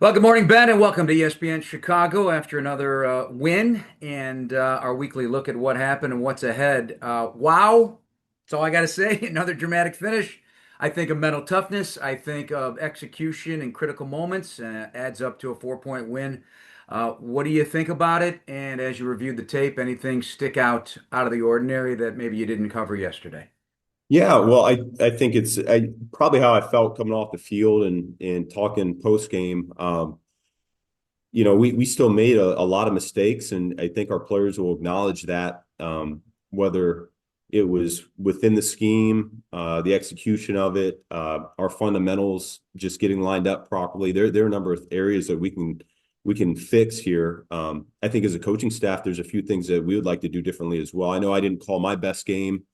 Well, good morning, Ben, and welcome to ESPN Chicago after another win and our weekly look at what happened and what's ahead. Wow, that's all I got to say. Another dramatic finish. I think of mental toughness. I think of execution in critical moments. Adds up to a 4-point win. What do you think about it? And as you reviewed the tape, anything stick out of the ordinary that maybe you didn't cover yesterday? Yeah, well, I think it's probably how I felt coming off the field and talking post game. We still made a lot of mistakes, and I think our players will acknowledge that. Whether it was within the scheme, the execution of it, our fundamentals just getting lined up properly. There are a number of areas that we can fix here. I think as a coaching staff, there's a few things that we would like to do differently as well. I know I didn't call my best game.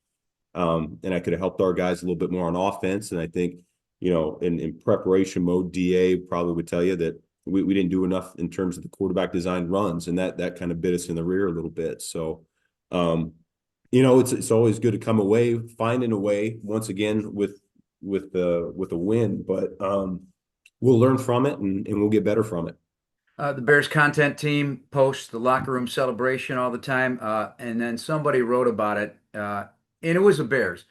And I could have helped our guys a little bit more on offense. And I think, in preparation mode, DA probably would tell you that we didn't do enough in terms of the quarterback designed runs, and that kind of bit us in the rear a little bit. So, it's always good to come away finding a way once again with a win, but we'll learn from it and we'll get better from it. The Bears content team posts the locker room celebration all the time, and then somebody wrote about it, and it was the Bears.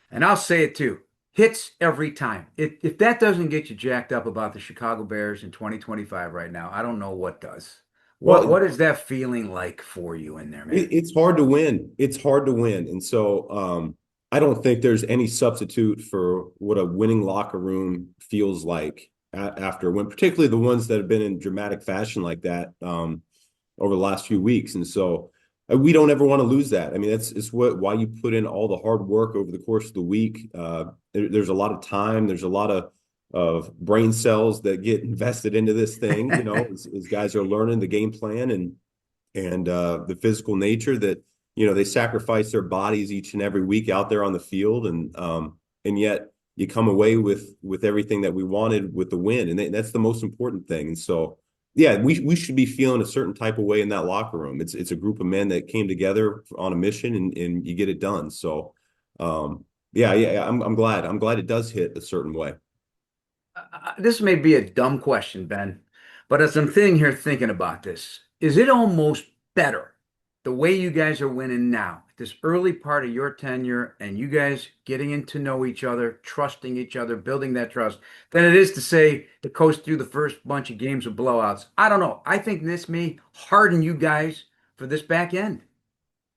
And I'll say it too, hits every time. If that doesn't get you jacked up about the Chicago Bears in 2025 right now, I don't know what does. What Well, is that feeling like for you in there, man? it's hard to win. It's hard to win. And so I don't think there's any substitute for what a winning locker room feels like after a win, particularly the ones that have been in dramatic fashion like that over the last few weeks. And so we don't ever want to lose that. I mean, it's why you put in all the hard work over the course of the week. There's a lot of time. There's a lot of brain cells that get invested into this thing, as guys are learning the game plan and the physical nature that they sacrifice their bodies each and every week out there on the field, and yet you come away with everything that we wanted with the win, and that's the most important thing. And so, yeah, we should be feeling a certain type of way in that locker room. It's a group of men that came together on a mission, and you get it done. So, yeah, I'm glad it does hit a certain way. This may be a dumb question, Ben, but as I'm sitting here thinking about this, is it almost better the way you guys are winning now, this early part of your tenure, and you guys getting to know each other, trusting each other, building that trust, than it is to say to coast through the first bunch of games with blowouts? I don't know. I think this may harden you guys for this back end.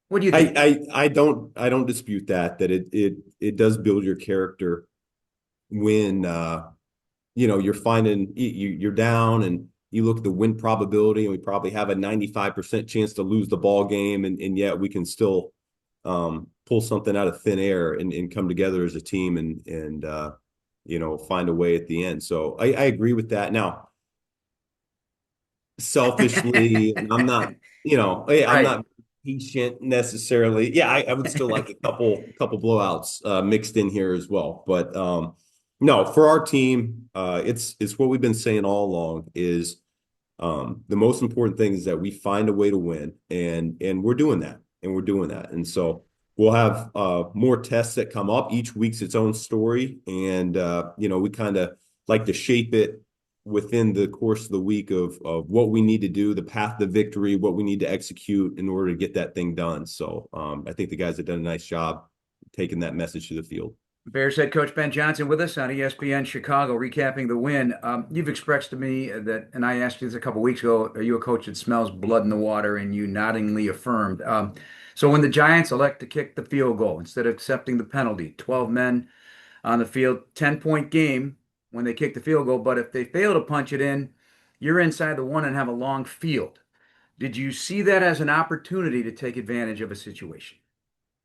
What do you think? I don't dispute that it does build your character when you're finding you're down and you look at the win probability and we probably have a 95% chance to lose the ball game, and yet we can still pull something out of thin air and come together as a team and find a way at the end. So I agree with that. Now, selfishly, and I'm Right. not patient necessarily. Yeah, I would still like a couple blowouts mixed in here as well. But no, for our team, it's what we've been saying all along is the most important thing is that we find a way to win, and we're doing that, and so we'll have more tests that come up. Each week's its own story, and we kind of like to shape it within the course of the week of what we need to do, the path to victory, what we need to execute in order to get that thing done. So I think the guys have done a nice job taking that message to the field. Bears head coach Ben Johnson with us on ESPN Chicago, recapping the win. You've expressed to me that, and I asked you this a couple weeks ago, are you a coach that smells blood in the water? And you noddingly affirmed. So when the Giants elect to kick the field goal instead of accepting the penalty, 12 men on the field, 10-point game when they kick the field goal. But if they fail to punch it in, you're inside the one and have a long field. Did you see that as an opportunity to take advantage of a situation?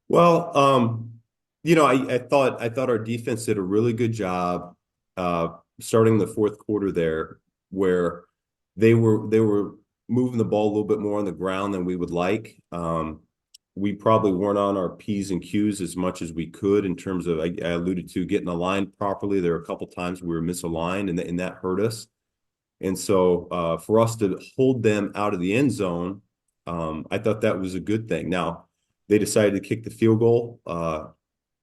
Well, I thought our defense did a really good job starting the fourth quarter there, where they were moving the ball a little bit more on the ground than we would like. We probably weren't on our P's and Q's as much as we could in terms of I alluded to getting aligned properly. There were a couple times we were misaligned, and that hurt us. And so for us to hold them out of the end zone, I thought that was a good thing. Now, they decided to kick the field goal.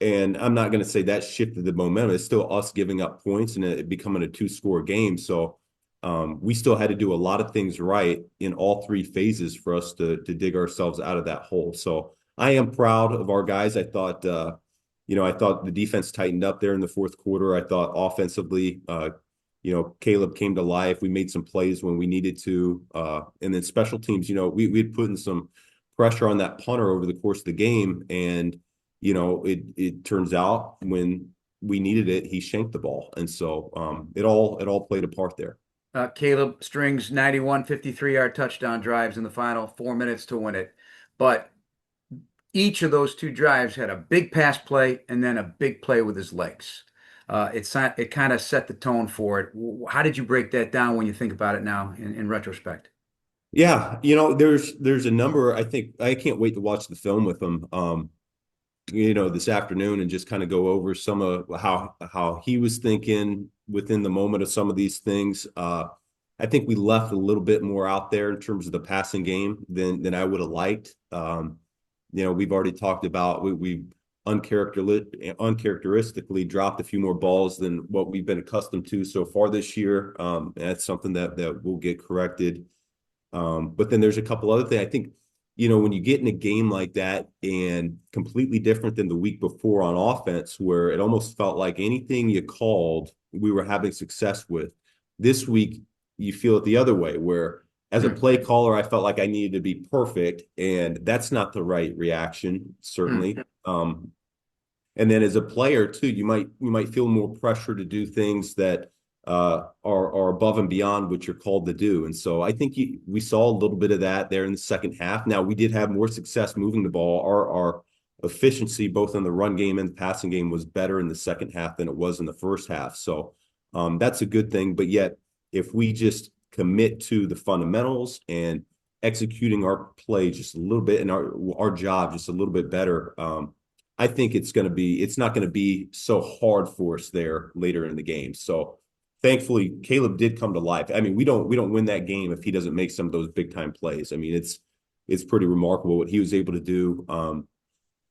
And I'm not going to say that shifted the momentum. It's still us giving up points and it becoming a two-score game. So we still had to do a lot of things right in all three phases for us to dig ourselves out of that hole. So I am proud of our guys. I thought, I thought the defense tightened up there in the fourth quarter. I thought offensively, Caleb came to life. We made some plays when we needed to. And then special teams, we had put in some pressure on that punter over the course of the game. And, it turns out when we needed it, he shanked the ball. And so it all played a part there. Caleb strings 91 53-yard touchdown drives in the final 4 minutes to win it. But each of those two drives had a big pass play and then a big play with his legs. It kind of set the tone for it. How did you break that down when you think about it now in retrospect? Yeah, there's a number. I think I can't wait to watch the film with him. This afternoon and just kind of go over some of how he was thinking within the moment of some of these things. I think we left a little bit more out there in terms of the passing game than I would have liked. We've already talked about we uncharacteristically dropped a few more balls than what we've been accustomed to so far this year. That's something that will get corrected. But then there's a couple other things. I think, when you get in a game like that and completely different than the week before on offense, where it almost felt like anything you called, we were having success with. This week, you feel it the other way, where as a play caller, I felt like I needed to be perfect, and that's not the right reaction, certainly. And then as a player too, you might feel more pressure to do things that are above and beyond what you're called to do. And so I think we saw a little bit of that there in the second half. Now we did have more success moving the ball. Our efficiency, both in the run game and the passing game, was better in the second half than it was in the first half. So that's a good thing. But yet, if we just commit to the fundamentals and executing our play just a little bit and our job just a little bit better, I think it's not going to be so hard for us there later in the game. So thankfully, Caleb did come to life. I mean, we don't win that game if he doesn't make some of those big time plays. I mean, it's pretty remarkable what he was able to do.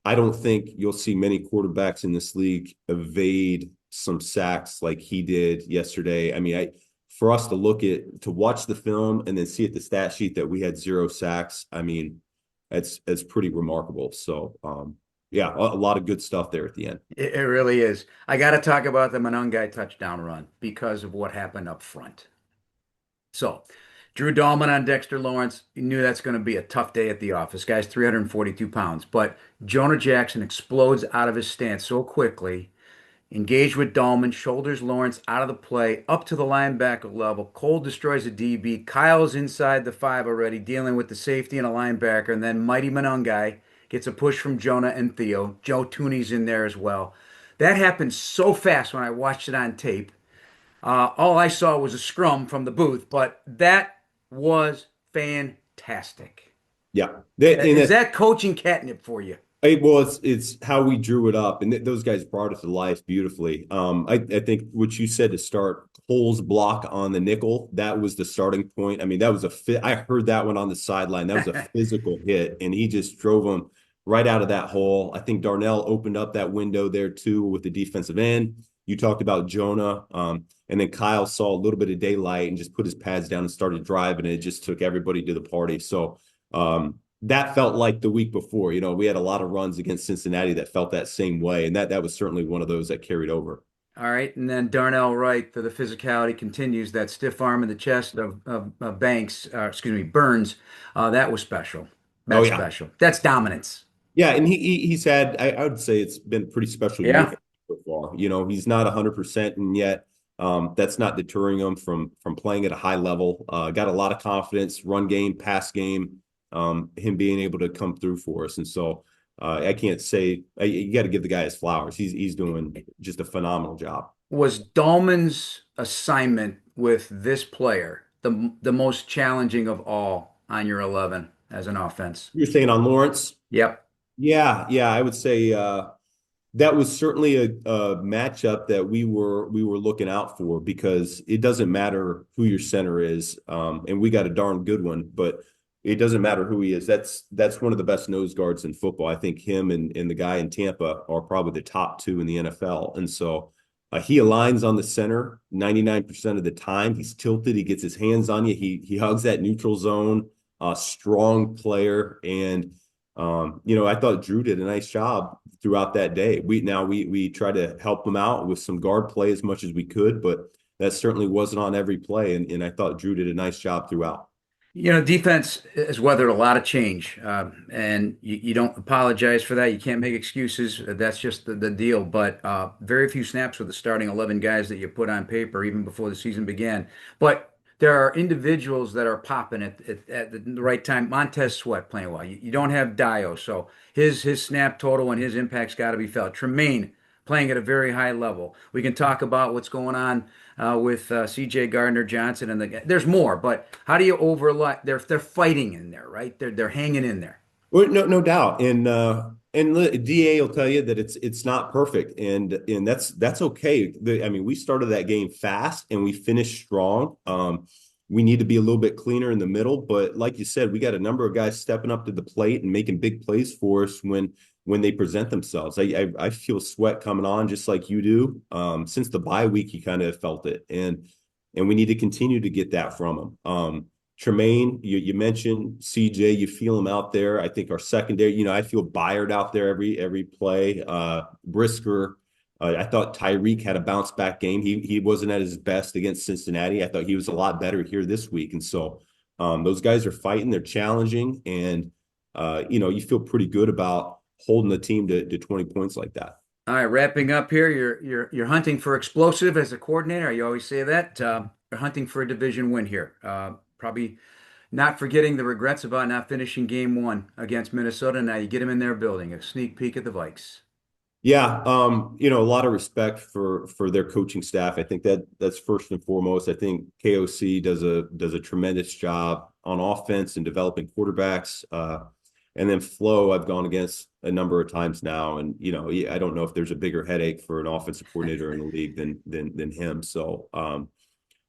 I don't think you'll see many quarterbacks in this league evade some sacks like he did yesterday. I mean, for us to watch the film and then see at the stat sheet that we had 0 sacks, I mean, it's pretty remarkable. So, yeah, a lot of good stuff there at the end. It really is. I got to talk about the Monungai touchdown run because of what happened up front. So, Drew Dahlman on Dexter Lawrence, you knew that's going to be a tough day at the office. Guy's 342 pounds, but Jonah Jackson explodes out of his stance so quickly. Engaged with Dahlman, shoulders Lawrence out of the play, up to the linebacker level. Cole destroys a DB. Kyle's inside the 5 already, dealing with the safety and a linebacker. And then Mighty Monungai gets a push from Jonah and Theo. Joe Tooney's in there as well. That happened so fast when I watched it on tape. All I saw was a scrum from the booth, but that was fantastic. Yeah, Is that coaching catnip for you? well, it's how we drew it up, and those guys brought it to life beautifully. I think what you said to start Cole's block on the nickel, that was the starting point. I mean, that was I heard that one on the sideline. That was a physical hit, and he just drove him right out of that hole. I think Darnell opened up that window there too with the defensive end. You talked about Jonah, and then Kyle saw a little bit of daylight and just put his pads down and started driving. And it just took everybody to the party. So that felt like the week before. We had a lot of runs against Cincinnati that felt that same way, and that was certainly one of those that carried over. All right, and then Darnell Wright for the physicality continues that stiff arm in the chest of Burns. That was special. Oh That's yeah, special. That's dominance. yeah, and he's had. I would say it's been a pretty special year Yeah. for him so far. He's not 100%, and yet that's not deterring him from playing at a high level. Got a lot of confidence, run game, pass game, him being able to come through for us. And so I can't say you got to give the guy his flowers. He's doing just a phenomenal job. Was Dahlman's assignment with this player the most challenging of all on your 11 as an offense? You're saying on Lawrence? Yep. Yeah, I would say that was certainly a matchup that we were looking out for, because it doesn't matter who your center is, and we got a darn good one, but it doesn't matter who he is. That's one of the best nose guards in football. I think him and the guy in Tampa are probably the top 2 in the NFL, and so He aligns on the center 99% of the time. He's tilted. He gets his hands on you. He hugs that neutral zone. Strong player, and I thought Drew did a nice job throughout that day. We try to help him out with some guard play as much as we could, but that certainly wasn't on every play. And I thought Drew did a nice job throughout. Defense has weathered a lot of change, and you don't apologize for that. You can't make excuses. That's just the deal. But very few snaps with the starting 11 guys that you put on paper, even before the season began. But there are individuals that are popping at the right time. Montez Sweat playing well. You don't have Dio, so his snap total and his impact's got to be felt. Tremaine playing at a very high level. We can talk about what's going on with C.J. Gardner-Johnson and there's more, but how do you overlook? They're fighting in there, right? They're hanging in there. Well, no doubt, and Da will tell you that it's not perfect, and that's okay. I mean, we started that game fast and we finished strong. We need to be a little bit cleaner in the middle, but like you said, we got a number of guys stepping up to the plate and making big plays for us when they present themselves. I feel Sweat coming on just like you do. Since the bye week, you kind of felt it, and we need to continue to get that from them. Tremaine, you mentioned CJ, you feel him out there. I think our secondary, I feel Byard out there every play. Brisker, I thought Tyreek had a bounce back game. He wasn't at his best against Cincinnati. I thought he was a lot better here this week. And so those guys are fighting, they're challenging, and you feel pretty good about holding the team to 20 points like that. All right, wrapping up here. You're hunting for explosive as a coordinator. You always say that. You're hunting for a division win here. Probably not forgetting the regrets about not finishing game one against Minnesota. Now you get them in their building, a sneak peek at the Vikes. Yeah, a lot of respect for their coaching staff. I think that's first and foremost. I think KOC does a tremendous job on offense and developing quarterbacks. And then Flo, I've gone against a number of times now, and I don't know if there's a bigger headache for an offensive coordinator in the league than him. So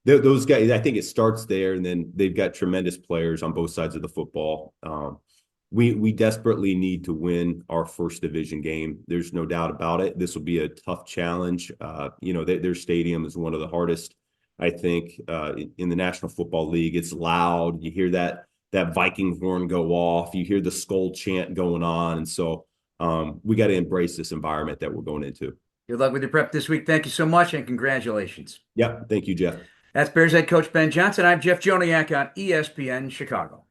those guys, I think it starts there, and then they've got tremendous players on both sides of the football. We desperately need to win our first division game. There's no doubt about it. This will be a tough challenge. Their stadium is one of the hardest, I think, in the National Football League. It's loud. You hear that Viking horn go off. You hear the skull chant going on. And so we got to embrace this environment that we're going into. Good luck with your prep this week. Thank you so much, and congratulations. Yeah. Thank you, Jeff. That's Bears head coach Ben Johnson. I'm Jeff Joniak on ESPN Chicago.